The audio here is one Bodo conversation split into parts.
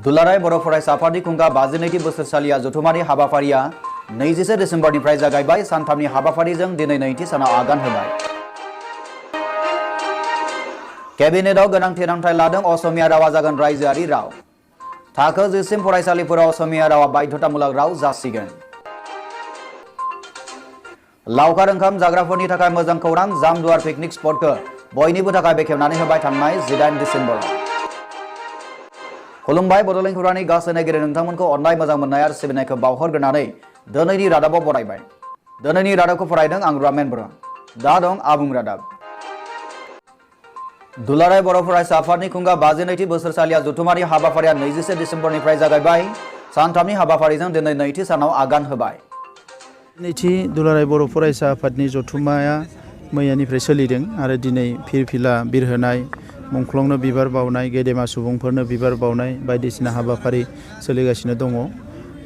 दुलाराय बर' फरायसा आफादनि खुंगा 52थि बोसोरसालिया जथुमानि हाबाफारिया 21 डिसेम्बरनिफ्राय जागायबाय। सानथामनि हाबाफारिजों दिनै नैथि सानाव आगान होबाय। केबिनेटआव गोनां थिरांथा लादों। असमिया रावा जागोन रायजोआरि राव। थाखो 10 सिम फरायसालिफोराव असमिया रावा बाध्यतामूलक राव जासिगोन। लावखार ओंखाम जाग्राफोरनि थाखाय मोजां खौरां। जामदुवार पिकनिक स्पटखौ बयनिबो थाखाय बेखेवनानै होबाय थांनाय 18 डिसेम्बराव। खुलुमबाय बड'लेण्ड खौरांनि गासै नायगिरि नोंथांमोनखौ अननाय मोजां मोननाय आरो सिबिनायखौ बावहरग्रोनानै दिनैनि रादाबाव बरायबाय। दिनैनि रादाबखौ फरायदों आं रामेन बर'। दा दं आबुं रादाब। दुलाराय बर' फरायसा आफादनि खुंगा 52थि बोसोरसालिया जथुमारि हाबाफारिया 21 डिसेम्बरनिफ्राय जागायबाय। सानथामनि हाबाफारिजों दिनै नैथि सानाव आगान होबाय। नैथि दुलाराय बर' फरायसा आफादनि जथुमाया मैयानिफ्राय सोलिदों आरो दिनै फिरफिला बिरहोनाय, मुंख्लंनो बिबार बावनाय, गेदेमा सुबुंफोरनो बिबार बावनाय बायदिसिना हाबाफारि सोलिगासिनो दङ।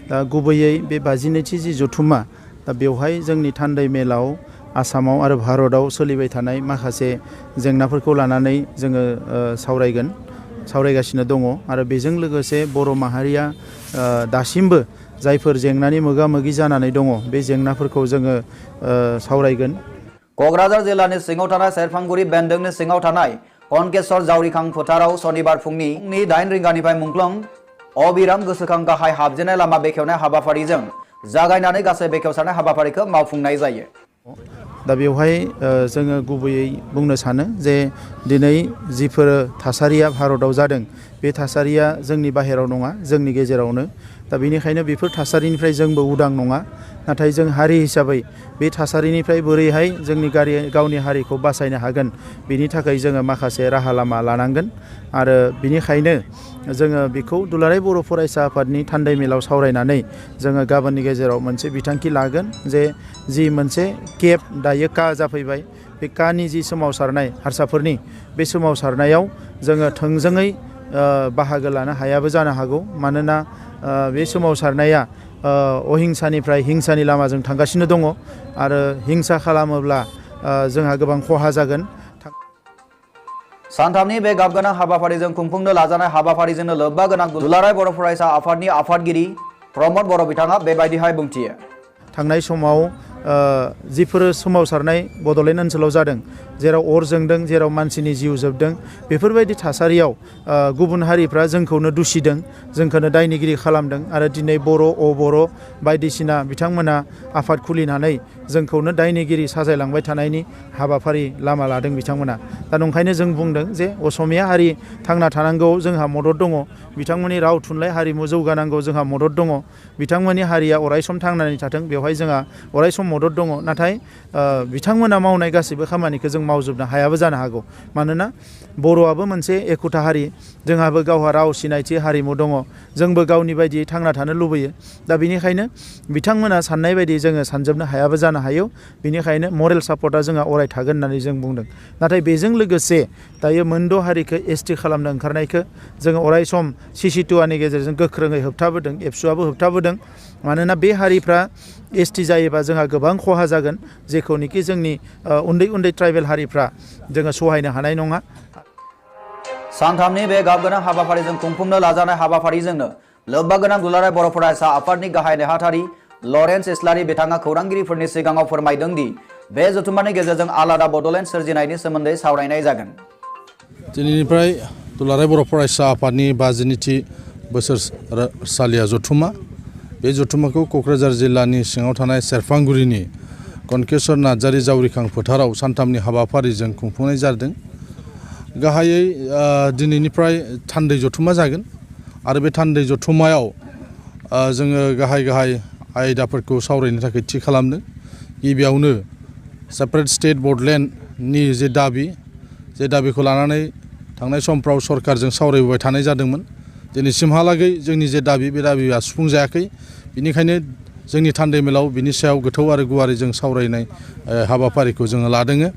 दा गुबैयै बे 52थि जि जथुमा, दा बेवहाय जोंनि थान्दै मेलाव आसामाव आरो भारतआव सोलिबाय थानाय माखासे जेंनाफोरखौ लानानै जोङो सावरायगासिनो दङ आरो बेजों लोगोसे बर' माहारिया दासिमबो जायफोर जेंनानि मोगा मोगि जानानै दङ बे जेंनाफोरखौ जोङो सावरायगोन। क'क्राझार जिल्लानि सिङाव थानाय सेरफांगुरि बेन्दोंनि सिङाव थानाय कनकेश्वर जावरिखां फोथाराव सनिबार फुंनि 8 रिंगानिफ्राय मुंख्लं अबिराम गोसोखां गाहाय हाबजेननाय लामा बेखेवनाय हाबाफारिजों जागायनानै गासै बेखेवसारनाय हाबाफारिखौ मावफुंनाय जायो। दा बेवहाय जोङो गुबैयै बुंनो सानो जे दिनै जिफोर थासारिया भारतआव जादों बे थासारिया जोंनि बाहेराव नङा, जोंनि गेजेरावनो। दा बेनिखायनो बेफोर थासारिनिफ्राय जोंबो उदां नङा। नाथाय जों हारि हिसाबै बे थासारिनिफ्राय बोरैहाय जोंनि गावनि हारिखौ बासायनो हागोन, बेनि थाखाय जोङो माखासे राहा लामा लानांगोन आरो बेनिखायनो जोङो बेखौ दुलाराय बर' फरायसा आफादनि थान्दै मेलाव सावरायनानै जोङो गाबोननि गेजेराव मोनसे बिथांखि लागोन जे जि मोनसे केब दायो का जाफैबाय, बे कानि जि सोमावसारनाय हारसाफोरनि, बे सोमावसारनायाव जोङो थोंजोङै बाहागो लानो हायाबो जानो हागौ। मानोना बे सोमावसारनाया अहिंसानिफ्राय हिंसानि लामाजों थांगासिनो दङ आरो हिंसा खालामोब्ला जोंहा गोबां खहा जागोन। सानथामनि बे गाबगोनां हाबाफारिजों खुंफुंनो लाजानाय हाबाफारिजोंनो लोब्बा गोनां दुलाराय बर' फरायसा आफादनि आफादगिरि प्रमद बर' बिथाङा बेबायदिहाय बुंथियो। थांनाय समाव जिफोर सोमावसारनाय बड'लेण्ड ओनसोलाव जादों, जेराव अर जोंदों, जेराव मानसिनि जिउ जोबदों, बेफोरबायदि थासारियाव गुबुन हारिफ्रा जोंखौनो दुसिदों, जोंखौनो दायनिगिरि खालामदों आरो दिनै बर' अबर' बायदिसिना बिथांमोना आफाद खुलिनानै जोंखौनो दायनिगिरि साजायलांबाय थानायनि हाबाफारि लामा लादों बिथांमोना। दा नंखायनो जों बुंदों जे असमिया हारि थांना थानांगौ जोंहा मदद दङ, बिथांमोननि राव थुनलाइ हारिमु जौगानांगौ जोंहा मदद दङ, बिथांमोननि हारिया अरायसम थांनानै थाथों बेवहाय जोंहा अरायसम मदद दङ। नाथाय बिथांमोना मावनाय गासैबो खामानिखौ जों मावजोबनो हायाबो जानो हागौ। मानोना बर'आबो मोनसे एखुथा हारि, जोंहाबो गावहा राव सिनायथि हारिमु दङ, जोंबो गावनि बायदियै थांना थानो लुबैयो। दा बेनिखायनो बिथांमोना साननाय बायदि जोङो सानजोबनो हायाबो जानो हायो। बेनिखायनो मरेल सापर्टआ जोंहा अराय थागोन होननानै जों बुंदों। नाथाय बेजों लोगोसे दायो मोनद' हारिखौ एसटि खालामनो ओंखारनायखौ जोङो अरायसम सिसिटुवानि गेजेरजों गोख्रोङै होबथाबोदों, एबसुआबो होबथाबोदों। मानोना बे हारिफ्रा एसटि जायोबा जोंहा गोबां खहा जागोन, जेखौनोखि जोंनि उन्दै उन्दै ट्राइबेल हारिफ्रा जोङो सहायनो हानाय नङा। सानथामनि बे गाबगोनां हाबाफारिजों खुंफुंनो लाजानाय हाबाफारिजोंनो लोब्बा गोनां दुलाराय बर' फरायसा आफादनि गाहाय नेहाथारि लरेन्स इस्लारि बिथाङा खौरांगिरिफोरनि सिगाङाव फोरमायदों दि बे जथुमानि गेजेरजों आलादा बड'लेण्ड सोरजिनायनि सोमोन्दै सावरायनाय जागोन। दिनैनिफ्राय दुलाराय बर' फरायसा आफादनि 52थि बोसोरसालिया जथुमा, बे जथुमाखौ क'क्राझार जिल्लानि सिङाव थानाय सेरफांगुरिनि कनकेश्वर नार्जारि जावरिखां फोथाराव सानथामनि हाबाफारिजों खुंफुंनाय जादों। गाहायै दिनैनिफ्राय थान्दै जथुमा जागोन आरो बे थान्दै जथुमायाव जोङो गाहाय आयदाफोरखौ सावरायनो थाखाय थि खालामदों। गिबियावनो सेपारेट स्टेट बड'लेण्डनि जे दाबिखौ लानानै थांनाय समफ्राव सरकारजों सावरायबोबाय थानाय जादोंमोन। दिनैसिमहालागै जोंनि जे दाबि, बे दाबिया सुफुंजायाखै। बेनिखायनो जोंनि थान्दै मेलाव बिनि सायाव गोथौ आरो गुवारै जों सावरायनाय हाबाफारिखौ जोङो लादों।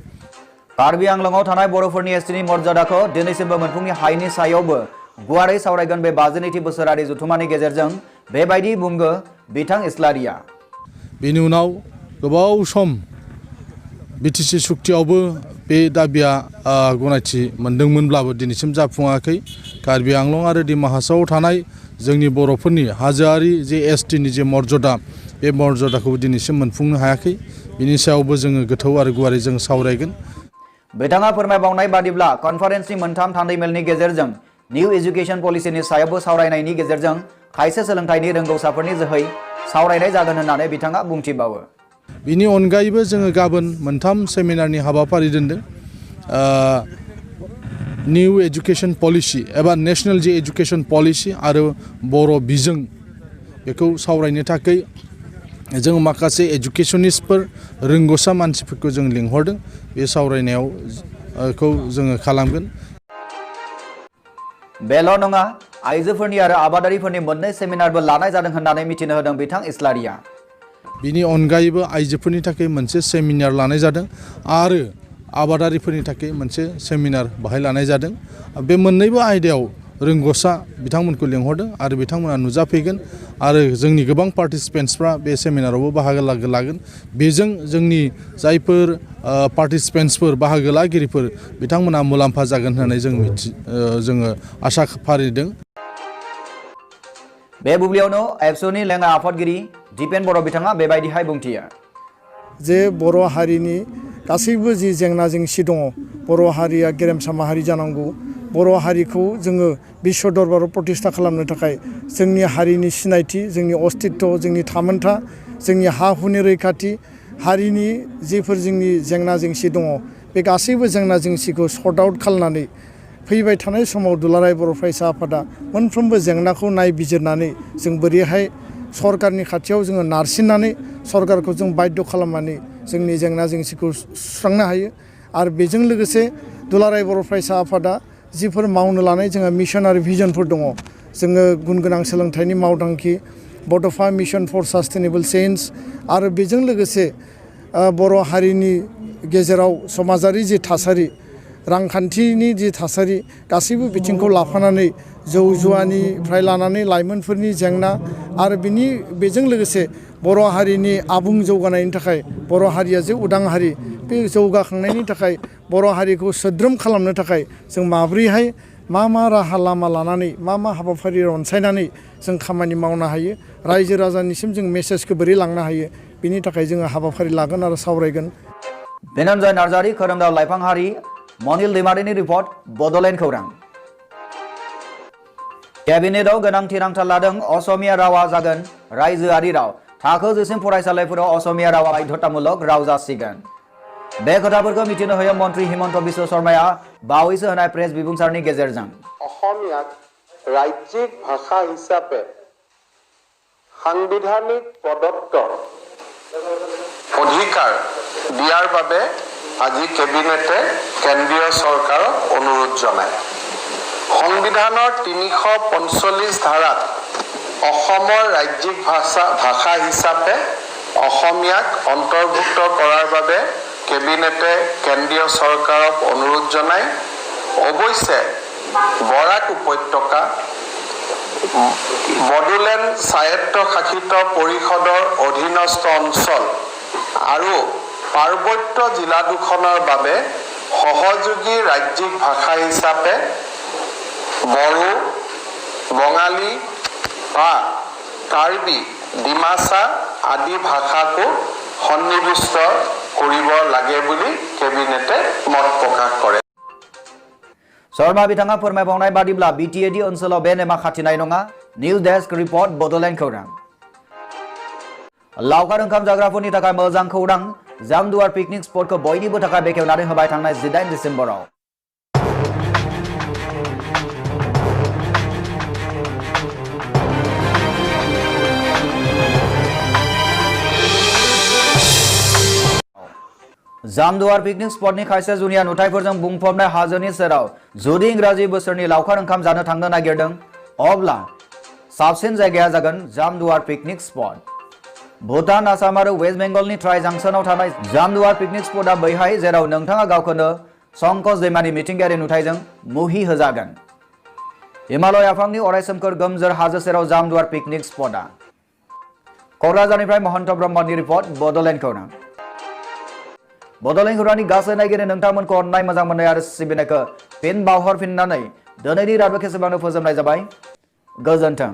कार्बि आंलंआव थानाय बर'फोरनि एसटिनि मर्यादाखौ दिनैसिमबो मोनफुंनि हायैनि सायावबो गुवारै सावरायगोन। बे 52थि बोसोरारि जथुमानि गेजेरजों बेबायदि बुङो बिथां इस्लारिया। बेनि उनाव गोबाव सम बिटिसि सुक्तियावबो बे दाबिया गनायथि मोनदोंमोनब्लाबो दिनैसिम जाफुङाखै। कार्बि आंलं आरो डिमा हासावआव थानाय जोंनि बर'फोरनि हाजोआरि जे एसटिनि जे मर्यादा बे मर्यादाखौ दिनैसिम मोनफुंनो हायाखै बिनि सायावबो जोङो गोथौ आरो गुवारै जों सावरायगोन बिथाङा फोरमायबावनाय बादिब्ला कनफारेन्सनि मोनथाम थान्दैमेलनि गेजेरजों निउ एजुकेशन पलिसिनि सायावबो सावरायनायनि गेजेरजों खायसे सोलोंथाइनि रोंगौसाफोरनि जोहै सावरायनाय जागोन होननानै बिथाङा बुंथिबावो बिनि अनगायैबो जोङो गाबोन मोनथाम सेमिनारनि हाबाफारि दोनदों निउ एजुकेशन पलिसि एबा नेशनेल जे एजुकेशन पलिसि आरो बर' बिजों बेखौ सावरायनो थाखाय जों माखासे एजुकेशनिस्टफोर रोंगौसा मानसिफोरखौ जों लिंहरदों बे सावरायनायाव खौ जोङो खालामगोन बेल' नङा आइजोफोरनि आरो आबादारिफोरनि मोननै सेमिनारबो लानाय जादों होननानै मिथिनो होदों बिथां इस्लारिया बिनि अनगायैबो आइजोफोरनि थाखाय मोनसे सेमिनार लानाय जादों आरो आबादारिफोरनि थाखाय मोनसे सेमिनार बाहाय लानाय जादों बे मोननैबो आयदायाव रोंगौसा बिथांमोनखौ लिंहरदों आरो बिथांमोना नुजाफैगोन आरो जोंनि गोबां पार्टिसिपेन्टसफ्रा बे सेमिनारावबो बाहागो लागोन बेजों जोंनि जायफोर पार्टिसिपेन्टसफोर बाहागो लागिरिफोर बिथांमोना मुलाम्फा जागोन होननानै जोङो आसा फारिदों बे बुब्लियावनो एबसुनि लेङा आफादगिरि दिपेन बर' बिथाङा बेबायदिहाय बुंथियो जे बर' हारिनि गासैबो जि जेंना जेंसि दङ बर' हारिया गेरेमसा माहारि जानांगौ बर' हारिखौ जोङो बिश्व दरबाराव प्रतिष्ठा खालामनो थाखाय जोंनि हारिनि सिनायथि जोंनि अस्तित्व जोंनि थामोनथा जोंनि हा हुनि रैखाथि हारिनि जिफोर जोंनि जेंना जेंसि दङ बे गासैबो जेंना जेंसिखौ सर्ट आउट खालामनानै फैबाय थानाय समाव दुलाराय बर' फरायसा आफादा मोनफ्रोमबो जेंनाखौ नायबिजिरनानै जों बोरैहाय सरकारनि खाथियाव जोङो नारसिननानै सरकारखौ जों बाध्य खालामनानै जोंनि जेंना जेंसिखौ सुस्रांनो हायो आरो बेजों लोगोसे दुलाराय बर' फरायसा आफादा जिफोर मावनो लानाय जोंहा मिशन आरो भिजनफोर दङ जोङो गुन गोनां सोलोंथाइनि मावथांखि बड'फा मिशन फर सास्टेनेबल चेन्ज आरो बेजों लोगोसे बर' हारिनि गेजेराव समाजारि जि थासारि रांखान्थिनि जि थासारि गासैबो बिथिंखौ लाफानानै जौ जुवानिफ्राय लानानै लाइमोनफोरनि जेंना आरो बेजों लोगोसे बर' हारिनि आबुं जौगानायनि थाखाय बर' हारिया जे उदां हारि बे जौगाखांनायनि थाखाय बर' हारिखौ सोद्रोम खालामनो थाखाय जों माब्रैहाय मा राहा लामा लानानै मा हाबाफारि रनसायनानै जों खामानि मावनो हायो रायजो राजानिसिम जों मेसेजखौ बोरै लांनो हायो बिनि थाखाय जोङो हाबाफारि लागोन आरो सावरायगोन बेनन्जय नार्जारि खोरोमदाव लाइफांहारि मनिल दैमारिनि रिपर्ट बड'लेण्ड खौरां केबिनेटआव गोनां थिरांथा लादों असमिया रावा जागोन रायजोआरि राव थाखो 10 फरायसालिफोराव असमिया रावा बाध्यतामूलक राव जासिगोन बे खोथाफोरखौ मिथिनो होयो मन्त्री हिमन्त बिश्व शर्माया बावैसो होनाय प्रेस बिबुंसारनि गेजेरजों অসমীয়াক ৰাজ্যিক ভাষা হিচাপে সাংবিধানিক প্ৰদত্ত অধিকাৰ দিয়াৰ বাবে আজি কেবিনেটে কেন্দ্ৰীয় চৰকাৰক অনুৰোধ জনায় সংবিধানৰ 345 ধাৰাত অসমৰ ৰাজ্যিক ভাষা হিচাপে অসমীয়াক অন্তৰ্ভুক্ত কৰাৰ বাবে কেবিনেটে কেন্দ্ৰীয় চৰকাৰক অনুৰোধ জনায় অৱশ্যে বৰাক উপত্যকা বডোলেণ্ড স্বায়ত্তশাসিত পৰিষদৰ অধীনস্থ অঞ্চল আৰু পাৰ্বত্য জিলা দুখনৰ বাবে সহযোগী ৰাজ্যিক ভাষা হিচাপে বড়ো বঙালী বা কাৰ্বি ডিমাচা আদি ভাষাকো সন্নিৱিষ্ট কৰিব লাগে বুলি কেবিনেটে মত প্ৰকাশ কৰে शर्मा बिथाङा फोरमायबावनाय बादिब्ला बिटिएडि ओनसोलाव बे नेमा खाथिनाय नङा निउज डेस्क रिपर्ट बड'लेण्ड खौरां लावखार ओंखाम जाग्राफोरनि थाखाय मोजां खौरां जामदुवार पिकनिक स्पटखौ बयनिबो थाखाय बेखेवनानै होबाय थांनाय 18 डिसेम्बराव जामदुवार पिकनिक स्पटनि खायसे जुनिया नुथायफोरजों बुंफबनाय हाजोनि सेराव जुदि इंराजि बोसोरनि लावखार ओंखाम जानो थांनो नागिरदों अब्ला साबसिन जायगाया जागोन जामदुवार पिकनिक स्पट भुटान आसाम आरो वेस्ट बेंगलनि ट्राइ जांक्सनाव थानाय जामदुवार पिकनिक स्पटआ बैहाय जेराव नोंथाङा गावखौनो संकस दैमानि मिथिंगायारि नुथायजों मुहि होजागोन हिमालय आफांनि अरायसोमखोर गोमजोर हाजो सेराव जामदुवार पिकनिक स्पटआ क'क्राझारनिफ्राय महन्त ब्रह्मनि रिपर्ट बड'लेण्ड खौरां बड'लेण्ड खौरांनि गासै नायगिरि नोंथांमोनखौ अननाय मोजां मोननाय आरो सिबिनायखौ फिन बावहरफिननानै दिनैनि रादाबखौ एसेबांनो फोजोबनाय जाबाय गोजोन्थों।